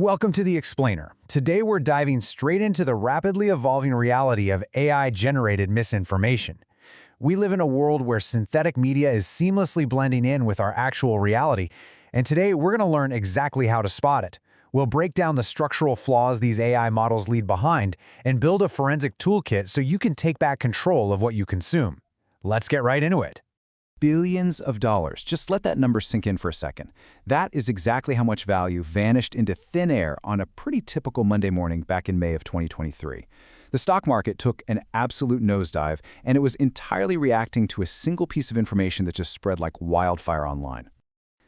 Welcome to The Explainer. Today we're diving straight into the rapidly evolving reality of AI-generated misinformation. We live in a world where synthetic media is seamlessly blending in with our actual reality, and today we're going to learn exactly how to spot it. We'll break down the structural flaws these AI models leave behind and build a forensic toolkit so you can take back control of what you consume. Let's get right into it. Billions of dollars. Just let that number sink in for a second. That is exactly how much value vanished into thin air on a pretty typical Monday morning back in May of 2023. The stock market took an absolute nosedive, and it was entirely reacting to a single piece of information that just spread like wildfire online.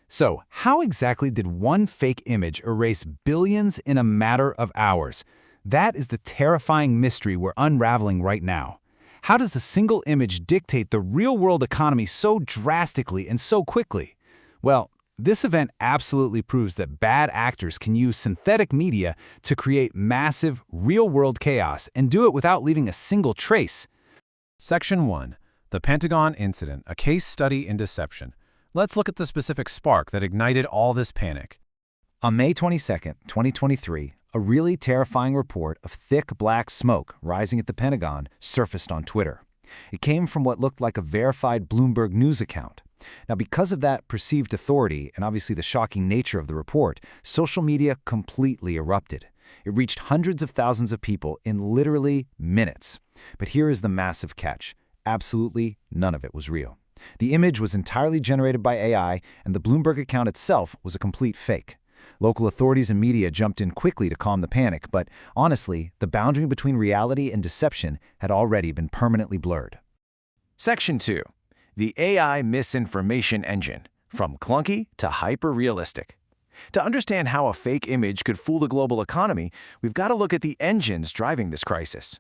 So, how exactly did one fake image erase billions in a matter of hours? That is the terrifying mystery we're unraveling right now. How does a single image dictate the real-world economy so drastically and so quickly? Well, this event absolutely proves that bad actors can use synthetic media to create massive, real-world chaos and do it without leaving a single trace. Section 1. The Pentagon Incident, a case study in deception. Let's look at the specific spark that ignited all this panic. On May 22, 2023, a really terrifying report of thick black smoke rising at the Pentagon surfaced on Twitter. It came from what looked like a verified Bloomberg News account. Now, because of that perceived authority and obviously the shocking nature of the report, social media completely erupted. It reached hundreds of thousands of people in literally minutes. But here is the massive catch. Absolutely none of it was real. The image was entirely generated by AI, and the Bloomberg account itself was a complete fake. Local authorities and media jumped in quickly to calm the panic, but honestly, the boundary between reality and deception had already been permanently blurred. Section 2. The AI Misinformation Engine, from clunky to hyper-realistic. To understand how a fake image could fool the global economy, we've got to look at the engines driving this crisis.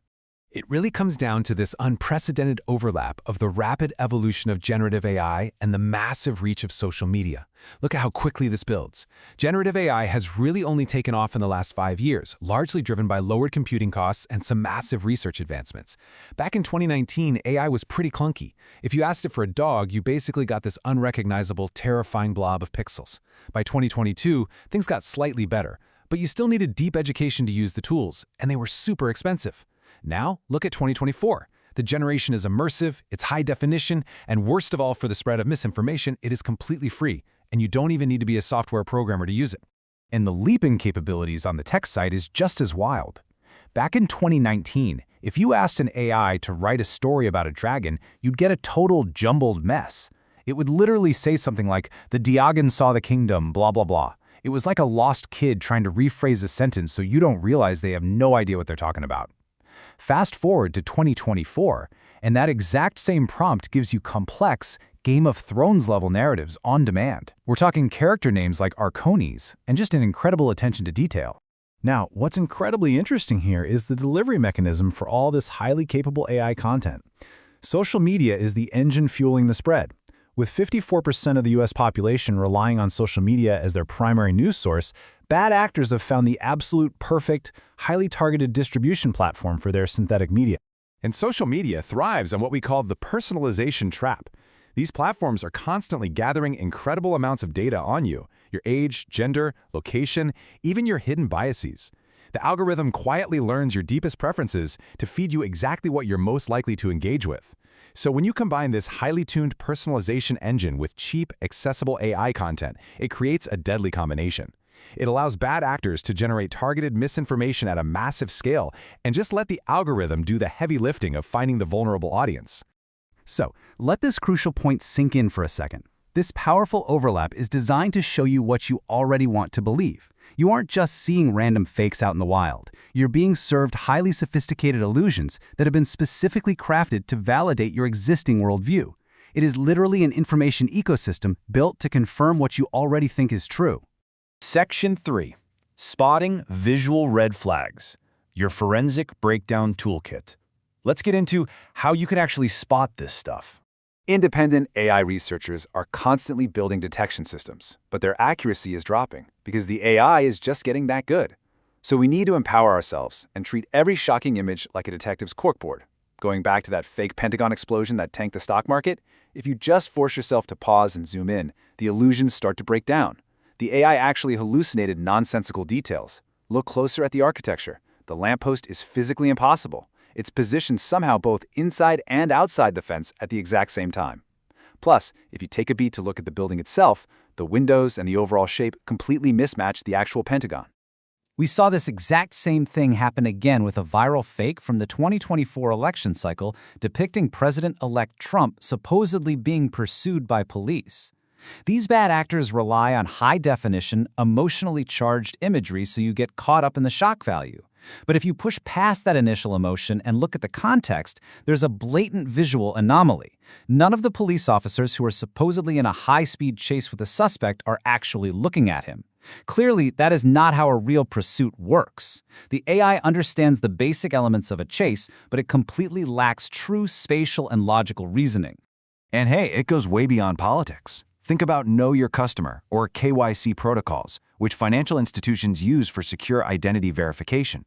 It really comes down to this unprecedented overlap of the rapid evolution of generative AI and the massive reach of social media. Look at how quickly this builds. Generative AI has really only taken off in the last 5 years, largely driven by lowered computing costs and some massive research advancements. Back in 2019, AI was pretty clunky. If you asked it for a dog, you basically got this unrecognizable, terrifying blob of pixels. By 2022, things got slightly better, but you still needed deep education to use the tools, and they were super expensive. Now, look at 2024. The generation is immersive, it's high definition, and worst of all for the spread of misinformation, it is completely free, and you don't even need to be a software programmer to use it. And the leaping capabilities on the tech side is just as wild. Back in 2019, if you asked an AI to write a story about a dragon, you'd get a total jumbled mess. It would literally say something like, "The Diagon saw the kingdom, blah blah blah." It was like a lost kid trying to rephrase a sentence so you don't realize they have no idea what they're talking about. Fast forward to 2024, and that exact same prompt gives you complex, Game of Thrones-level narratives on demand. We're talking character names like Arcones, and just an incredible attention to detail. Now, what's incredibly interesting here is the delivery mechanism for all this highly capable AI content. Social media is the engine fueling the spread. With 54% of the US population relying on social media as their primary news source, bad actors have found the absolute perfect, highly targeted distribution platform for their synthetic media. And social media thrives on what we call the personalization trap. These platforms are constantly gathering incredible amounts of data on you, your age, gender, location, even your hidden biases. The algorithm quietly learns your deepest preferences to feed you exactly what you're most likely to engage with. So when you combine this highly tuned personalization engine with cheap, accessible AI content, it creates a deadly combination. It allows bad actors to generate targeted misinformation at a massive scale and just let the algorithm do the heavy lifting of finding the vulnerable audience. So, let this crucial point sink in for a second. This powerful overlap is designed to show you what you already want to believe. You aren't just seeing random fakes out in the wild. You're being served highly sophisticated illusions that have been specifically crafted to validate your existing worldview. It is literally an information ecosystem built to confirm what you already think is true. Section 3. Spotting Visual Red Flags, your forensic breakdown toolkit. Let's get into how you can actually spot this stuff. Independent AI researchers are constantly building detection systems, but their accuracy is dropping because the AI is just getting that good. So we need to empower ourselves and treat every shocking image like a detective's corkboard. Going back to that fake Pentagon explosion that tanked the stock market, if you just force yourself to pause and zoom in, the illusions start to break down. The AI actually hallucinated nonsensical details. Look closer at the architecture. The lamppost is physically impossible. It's positioned somehow both inside and outside the fence at the exact same time. Plus, if you take a beat to look at the building itself, the windows and the overall shape completely mismatch the actual Pentagon. We saw this exact same thing happen again with a viral fake from the 2024 election cycle depicting President-elect Trump supposedly being pursued by police. These bad actors rely on high-definition, emotionally charged imagery so you get caught up in the shock value. But if you push past that initial emotion and look at the context, there's a blatant visual anomaly. None of the police officers who are supposedly in a high-speed chase with a suspect are actually looking at him. Clearly, that is not how a real pursuit works. The AI understands the basic elements of a chase, but it completely lacks true spatial and logical reasoning. And hey, it goes way beyond politics. Think about Know Your Customer, or KYC protocols, which financial institutions use for secure identity verification.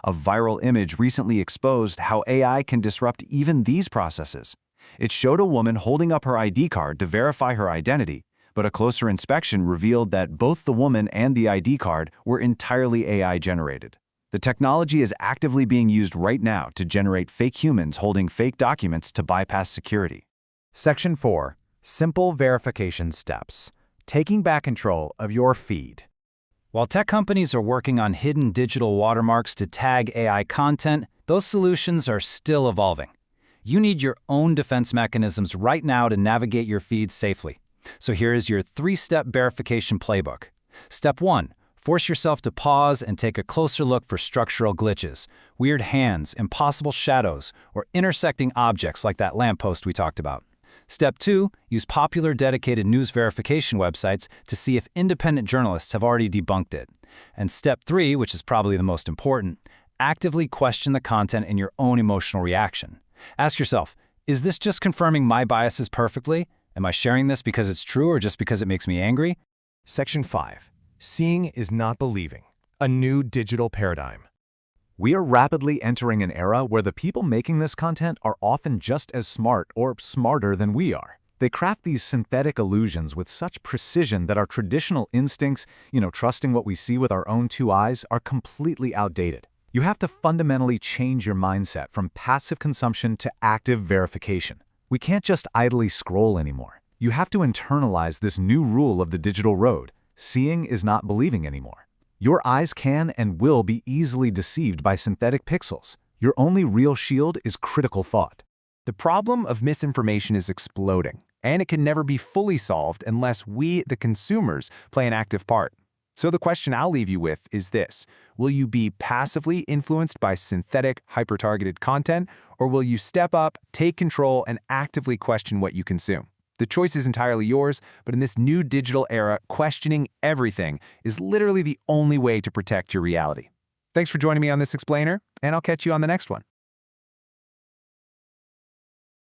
A viral image recently exposed how AI can disrupt even these processes. It showed a woman holding up her ID card to verify her identity, but a closer inspection revealed that both the woman and the ID card were entirely AI-generated. The technology is actively being used right now to generate fake humans holding fake documents to bypass security. Section 4. Simple verification steps. Taking back control of your feed. While tech companies are working on hidden digital watermarks to tag AI content, those solutions are still evolving. You need your own defense mechanisms right now to navigate your feeds safely. So here is your 3-step verification playbook. Step 1. Force yourself to pause and take a closer look for structural glitches, weird hands, impossible shadows, or intersecting objects like that lamppost we talked about. Step 2. Use popular dedicated news verification websites to see if independent journalists have already debunked it. And Step 3, which is probably the most important, actively question the content in your own emotional reaction. Ask yourself, is this just confirming my biases perfectly? Am I sharing this because it's true or just because it makes me angry? Section 5. Seeing is not believing. A new digital paradigm. We are rapidly entering an era where the people making this content are often just as smart or smarter than we are. They craft these synthetic illusions with such precision that our traditional instincts, trusting what we see with our own 2 eyes, are completely outdated. You have to fundamentally change your mindset from passive consumption to active verification. We can't just idly scroll anymore. You have to internalize this new rule of the digital road. Seeing is not believing anymore. Your eyes can and will be easily deceived by synthetic pixels. Your only real shield is critical thought. The problem of misinformation is exploding, and it can never be fully solved unless we, the consumers, play an active part. So the question I'll leave you with is this: will you be passively influenced by synthetic, hyper-targeted content, or will you step up, take control, and actively question what you consume? The choice is entirely yours, but in this new digital era, questioning everything is literally the only way to protect your reality. Thanks for joining me on this explainer, and I'll catch you on the next one.